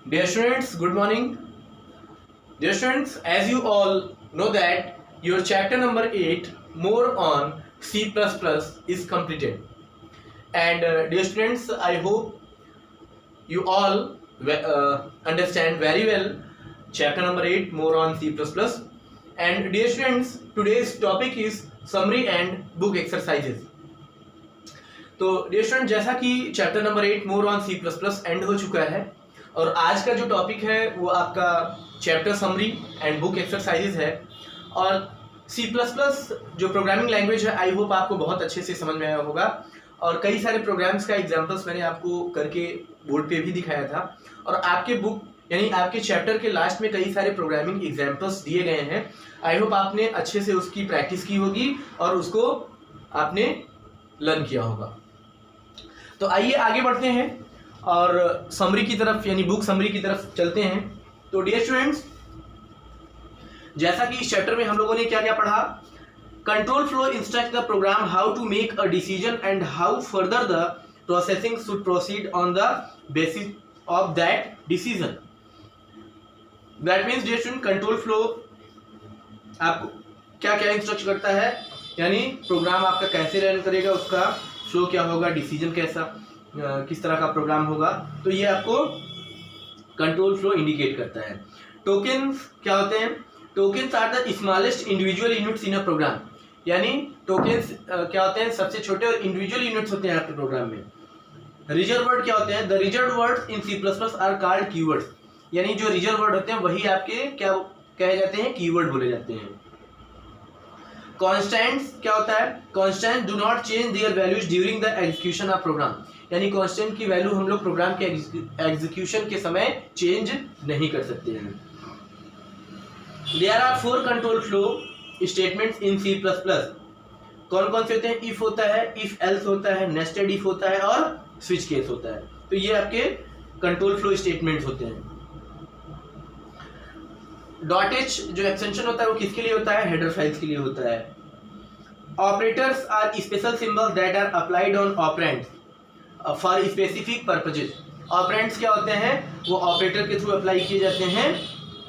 Dear students, good morning. Dear students, as you all know that your chapter number 8 more on C++ is completed. And dear students, I hope you all understand very well chapter number 8 more on C++. And dear students, today's topic is summary and book exercises. तो dear student, जैसा कि chapter number 8 more on C plus plus end हो चुका है और आज का जो टॉपिक है वो आपका chapter summary and book exercises है। और सी प्लस प्लस जो प्रोग्रामिंग लैंग्वेज है, आई होप आपको बहुत अच्छे से समझ में आया होगा और कई सारे प्रोग्राम्स का एग्जांपल्स मैंने आपको करके बोर्ड पे भी दिखाया था। और आपके बुक यानी आपके चैप्टर के लास्ट में कई सारे प्रोग्रामिंग एग्जाम्पल्स दिए गए हैं। आई होप आपने अच्छे से उसकी प्रैक्टिस की होगी और उसको आपने लर्न किया होगा। तो आइए आगे बढ़ते हैं और समरी की तरफ यानी बुक समरी की तरफ चलते हैं। तो डियर स्टूडेंट्स, जैसा कि इस चैप्टर में हम लोगों ने क्या क्या पढ़ा, control flow instruct the program how to make a decision and how further the processing should proceed on the basis of that decision. That means dear student, control flow आपको क्या क्या इंस्ट्रक्ट करता है, यानी प्रोग्राम आपका कैसे run करेगा, उसका फ्लो क्या होगा, डिसीजन कैसा किस तरह का प्रोग्राम होगा, तो ये आपको कंट्रोल फ्लो इंडिकेट करता है। टोकन्स क्या होते हैं? Tokens are the smallest individual units in a program, यानी टोकन्स क्या होते हैं? सबसे छोटे और इंडिविजुअल यूनिट्स होते हैं आपके प्रोग्राम में। रिजर्व वर्ड क्या होते हैं? The reserve words in C plus plus are called keywords, यानी जो रिजर्व वर्ड होते हैं वही आपके क्या कहे जाते हैं? कीवर्ड बोले जाते हैं। कॉन्स्टेंट्स क्या होता है? Constant do not change their values during the execution of program, यानी कॉन्स्टेंट की वैल्यू हम लोग प्रोग्राम के एग्जीक्यूशन के समय चेंज नहीं कर सकते हैं। There are 4 control flow statements in C plus plus. कौन कौन से होते हैं? इफ होता है, इफ एल्स होता है, नेस्टेड इफ होता है और स्विच केस होता है। तो ये आपके कंट्रोल फ्लो स्टेटमेंट्स होते हैं। डॉट एच जो एक्सटेंशन होता है वो किसके लिए होता है? हेडर फाइल्स के लिए होता है। Operators are special symbols that are applied on operands for specific purposes. Operands क्या होते हैं? वो ऑपरेटर के थ्रू अप्लाई किए जाते हैं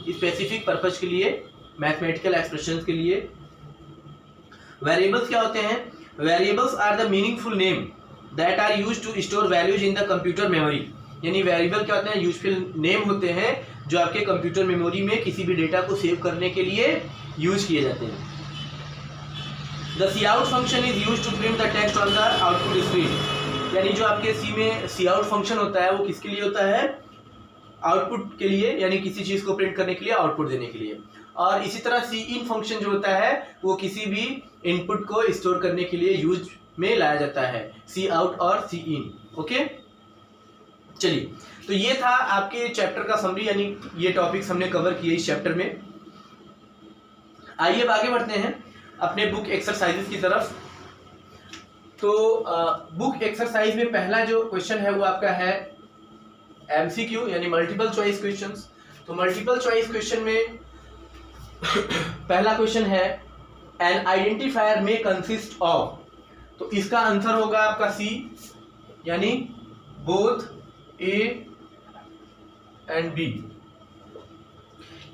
स्पेसिफिक पर्पज के लिए, मैथमेटिकल एक्सप्रेशंस के लिए। वेरिएबल्स क्या होते हैं? Variables are the meaningful name that are used to store values in the computer memory, यानी वेरिएबल क्या होते हैं? यूजफुल नेम होते हैं जो आपके कंप्यूटर मेमोरी में किसी भी डेटा को सेव करने के लिए यूज किए जाते हैं। The C out function is use to print the text on the output screen, यानी जो आपके सी में सी आउट फंक्शन होता है वो किसके लिए होता है? आउटपुट के लिए, यानी किसी चीज को प्रिंट करने के लिए, आउटपुट देने के लिए। और इसी तरह सी इन फंक्शन जो होता है वो किसी भी इनपुट को स्टोर करने के लिए यूज में लाया जाता है, सी आउट और सी इन। ओके, चलिए, तो ये था आपके चैप्टर का समरी, यानी ये टॉपिक्स हमने कवर किए इस चैप्टर में। आइए अब आगे बढ़ते हैं अपने बुक एक्सरसाइजेस की तरफ। तो बुक एक्सरसाइज में पहला जो क्वेश्चन है वो आपका है एमसीक्यू, यानी मल्टीपल चॉइस क्वेश्चंस। तो मल्टीपल चॉइस क्वेश्चन में पहला क्वेश्चन है एन आइडेंटिफायर में कंसिस्ट ऑफ, तो इसका आंसर होगा आपका सी, यानी बोथ ए एंड बी,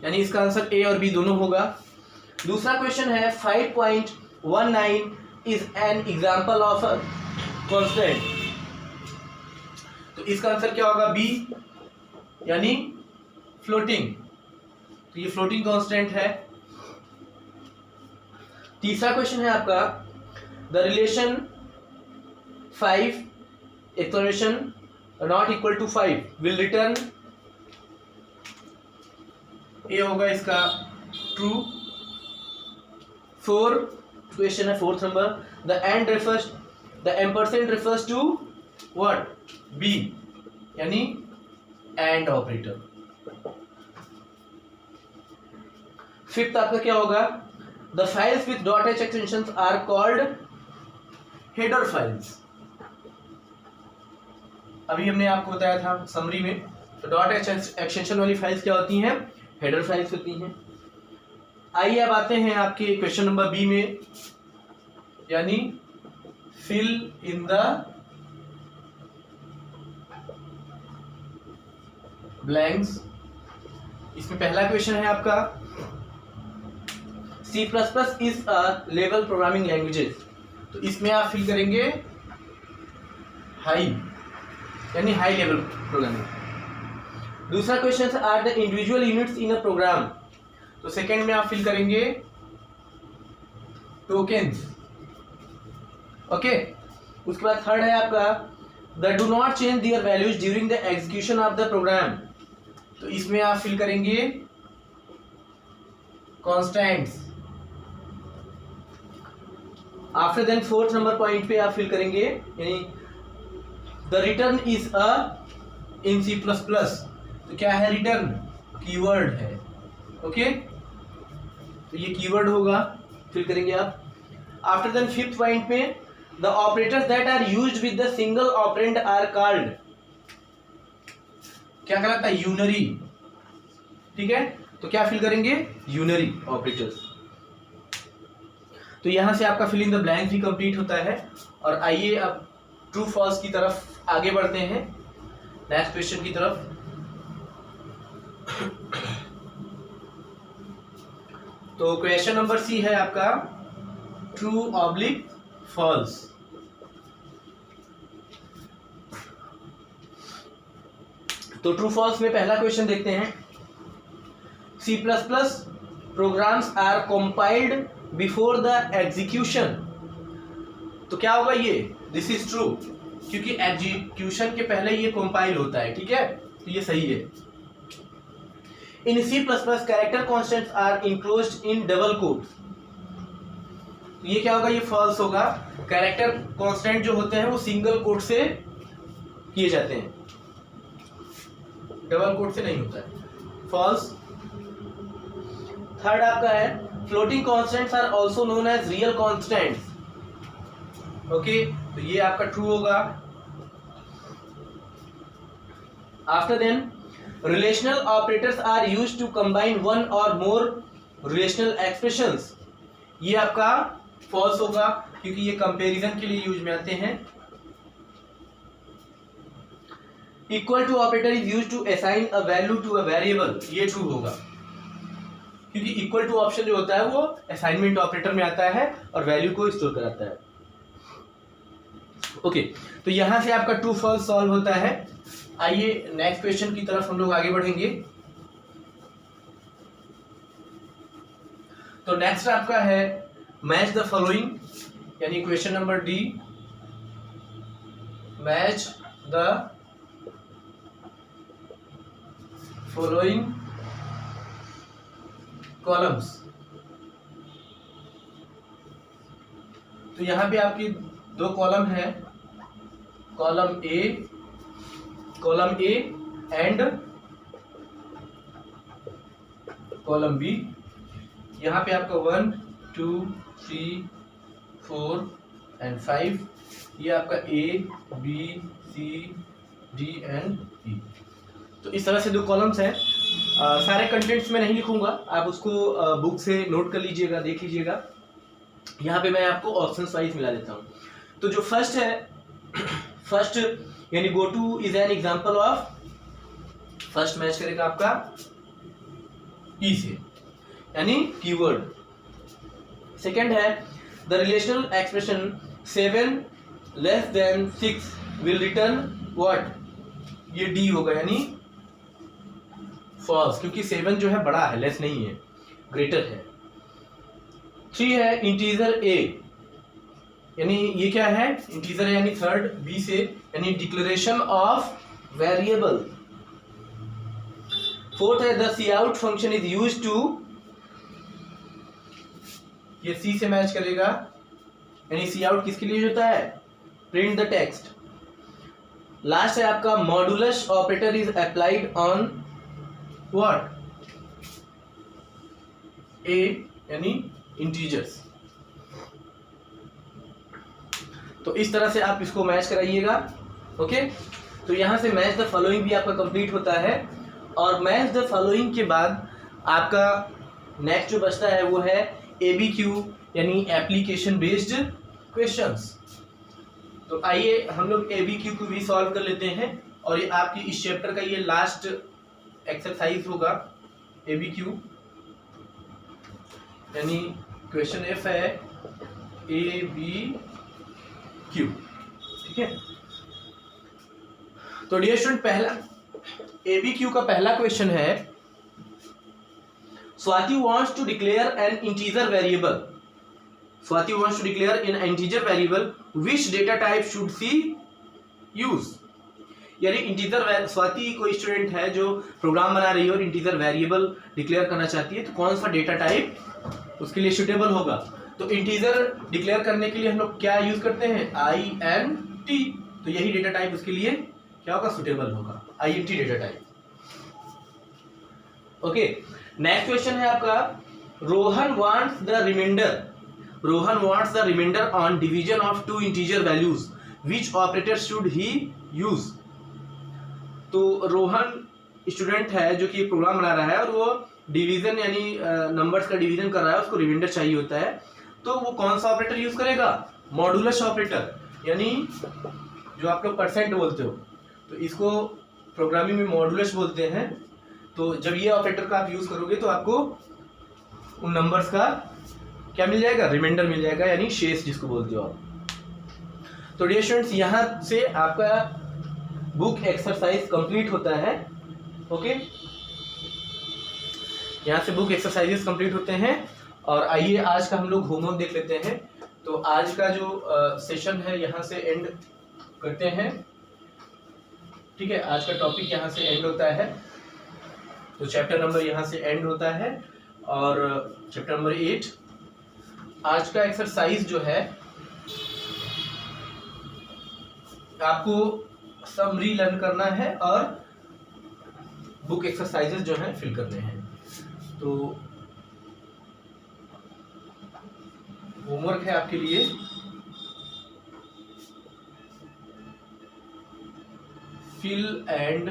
यानी इसका आंसर ए और बी दोनों होगा। दूसरा क्वेश्चन है 5.19 is an example of a constant, तो इसका आंसर क्या होगा? बी, यानी फ्लोटिंग, तो ये फ्लोटिंग कांस्टेंट है। तीसरा क्वेश्चन है आपका the relation 5 exclamation not equal to 5 will return, ये होगा इसका ट्रू। 4 क्वेश्चन है, fourth number, the and refers the ampersand refers to what? B, यानी एंड ऑपरेटर। फिफ्थ आपका क्या होगा? The files with dot H extensions are called header files. अभी हमने आपको बताया था समरी में, तो डॉट एच एक्सटेंशन वाली फाइल्स क्या होती हैं? हेडर फाइल्स होती हैं। आइए अब आते हैं आपके क्वेश्चन नंबर बी में, यानी फिल इन द ब्लैंक्स। इसमें पहला क्वेश्चन है आपका C++ is a level programming languages, तो इसमें आप फिल करेंगे हाई, यानी हाई लेवल प्रोग्रामिंग। दूसरा question are the individual units in a program, तो सेकंड में आप फिल करेंगे टोकेन्स। ओके, उसके बाद थर्ड है आपका the do not change their values during the execution of the program, तो इसमें आप फिल करेंगे constants. After then fourth number point पे आप फिल करेंगे यानी the return is a in C++, तो क्या है रिटर्न, कीवर्ड है। ओके, तो ये कीवर्ड होगा, फिल करेंगे आप। आफ्टर देन फिफ्थ पॉइंट पे the operators that are used with the single operand are called, क्या कहलाता है, यूनरी। ठीक है, तो क्या फिल करेंगे, यूनरी ऑपरेटर्स। तो यहां से आपका फिल इन द ब्लैंक भी कंप्लीट होता है। और आइए अब ट्रू फॉल्स की तरफ आगे बढ़ते हैं, नेक्स्ट क्वेश्चन की तरफ। तो क्वेश्चन नंबर सी है आपका ट्रू ऑब्लिक फॉल्स। तो ट्रू फॉल्स में पहला क्वेश्चन देखते हैं, C++ programs are compiled before the execution, तो क्या होगा ये, दिस इज ट्रू, क्योंकि एग्जीक्यूशन के पहले ये कंपाइल होता है। ठीक है, तो ये सही है। In C++ character constants are enclosed in double quotes, तो ये क्या होगा, ये फॉल्स होगा। कैरेक्टर कांस्टेंट जो होते हैं वो सिंगल कोट से किए जाते हैं, डबल कोट से नहीं होता है, फॉल्स। थर्ड आपका है floating constants are also known as real constants. Okay, तो ये आपका ट्रू होगा। After then relational operators are used to combine one or more relational expressions, ये आपका फॉल्स होगा, क्योंकि ये कंपैरिजन के लिए यूज में आते हैं। Equal to operator is used to assign a value to a variable, ये ट्रू होगा, क्योंकि इक्वल टू ऑप्शन जो होता है वो असाइनमेंट ऑपरेटर में आता है और वैल्यू को स्टोर कराता है। ओके, तो यहां से आपका ट्रू फॉल्स सॉल्व होता है। आइए नेक्स्ट क्वेश्चन की तरफ हम लोग आगे बढ़ेंगे। तो नेक्स्ट आपका है मैच द फॉलोइंग, यानी question number D, match the following columns. तो यहां पे आपकी दो कॉलम है, column A and column B. यहां पे आपका 1 2 3 4 एंड 5, ये आपका A B C D and E. तो इस तरह से दो कॉलम्स हैं। सारे कंटेंट्स में नहीं लिखूंगा, आप उसको बुक से नोट कर लीजिएगा, देख लीजिएगा। यहाँ पे मैं आपको ऑप्शंस वाइज मिला देता हूँ। तो जो फर्स्ट है, फर्स्ट यानी go two is an example of, first match करेगा आपका ई से, यानी कीवर्ड। सेकंड है the relational expression 7 less than 6 will return what, ये डी होगा, यानी फॉल्स, क्योंकि 7 जो है बड़ा है, लेस नहीं है, ग्रेटर है। 3 है इंटीजर ए, यानी ये क्या है, इंटीजर है, यानी थर्ड बी से, यानी डिक्लेरेशन ऑफ वेरिएबल। फोर्थ है the C out function is used to, ये सी से मैच करेगा, यानी सी आउट किसके लिए होता है, प्रिंट द टेक्स्ट। लास्ट है आपका modulus operator is applied on what, A, यानी इंटीजर्स। तो इस तरह से आप इसको मैच कराइएगा। ओके, तो यहां से मैच द फॉलोइंग भी आपका कंप्लीट होता है, और मैच द फॉलोइंग के बाद आपका नेक्स्ट जो बचता है वो है ABQ, यानी एप्लीकेशन बेस्ड क्वेश्चंस। तो आइए हम लोग ABQ को भी सॉल्व कर लेते हैं, और ये आपकी इस चैप्टर का ये लास्ट एक्सरसाइज होगा ABQ, यानी क्वेश्चन F है ABQ, ठीक है। तो डियर स्टूडेंट, पहला ABQ का पहला क्वेश्चन है, Swati wants to declare an integer variable. Swati wants to declare an integer variable. Which data type should she use? यानी इंटीजर, स्वाति कोई स्टूडेंट है जो प्रोग्राम बना रही है और इंटीजर वेरिएबल डिक्लेयर करना चाहती है, तो कौन सा डेटा टाइप उसके लिए सूटेबल होगा। तो इंटीजर डिक्लेयर करने के लिए हम लोग क्या यूज करते हैं, INT, तो यही डेटा टाइप उसके लिए क्या होगा, सूटेबल होगा, INT data type. Okay, next question है आपका, Rohan wants the remainder on division of two integer values, which operator should he use. तो रोहन स्टूडेंट है जो कि प्रोग्राम बना रहा है और वो डिवीजन यानी नंबर्स का डिवीजन कर रहा है, उसको रिमाइंडर चाहिए होता है, तो वो कौन सा ऑपरेटर यूज करेगा, मॉडुलस ऑपरेटर, यानी जो आप लोग परसेंट बोलते हो, तो इसको प्रोग्रामिंग में मॉडुलस बोलते हैं। तो जब ये ऑपरेटर का आप यूज करोगे तो आपको उन नंबर्स का क्या मिल जाएगा, रिमाइंडर मिल जाएगा, यानी शेष जिसको बोलते हो आप। तो डियर स्टूडेंट्स, यहाँ से आपका बुक एक्सरसाइज कंप्लीट होता है। ओके, यहाँ से बुक एक्सरसाइजेस कंप्लीट होते हैं। और आइए आज का हम लोग होमवर्क देख लेते हैं। तो आज का जो सेशन है यहाँ से एंड करते हैं, ठीक है। आज का टॉपिक यहाँ से एंड होता है, तो चैप्टर नंबर यहाँ से एंड होता है। और चैप्टर नंबर 8 आज का एक्सरसाइज जो है आपको समरी लर्न करना है और बुक एक्सरसाइजेस जो हैं फिल करने हैं। तो होमवर्क है आपके लिए, fill and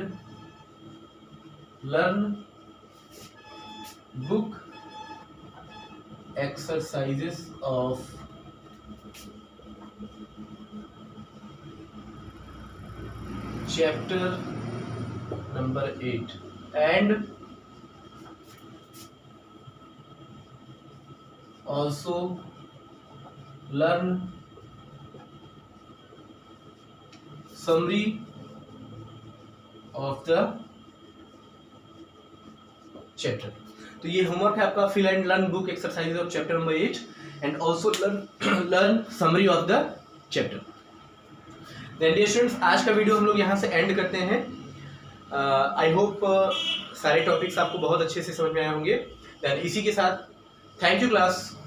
learn book exercises of chapter number 8 and also learn summary of the chapter। तो ये होमवर्क है आपका, fill and learn book exercise of chapter number 8 and also learn summary of the chapter. Dear students, आज का video हम लोग यहाँ से एंड करते हैं। आई होप सारे टॉपिक्स आपको बहुत अच्छे से समझ में आए होंगे। देन इसी के साथ थैंक यू क्लास।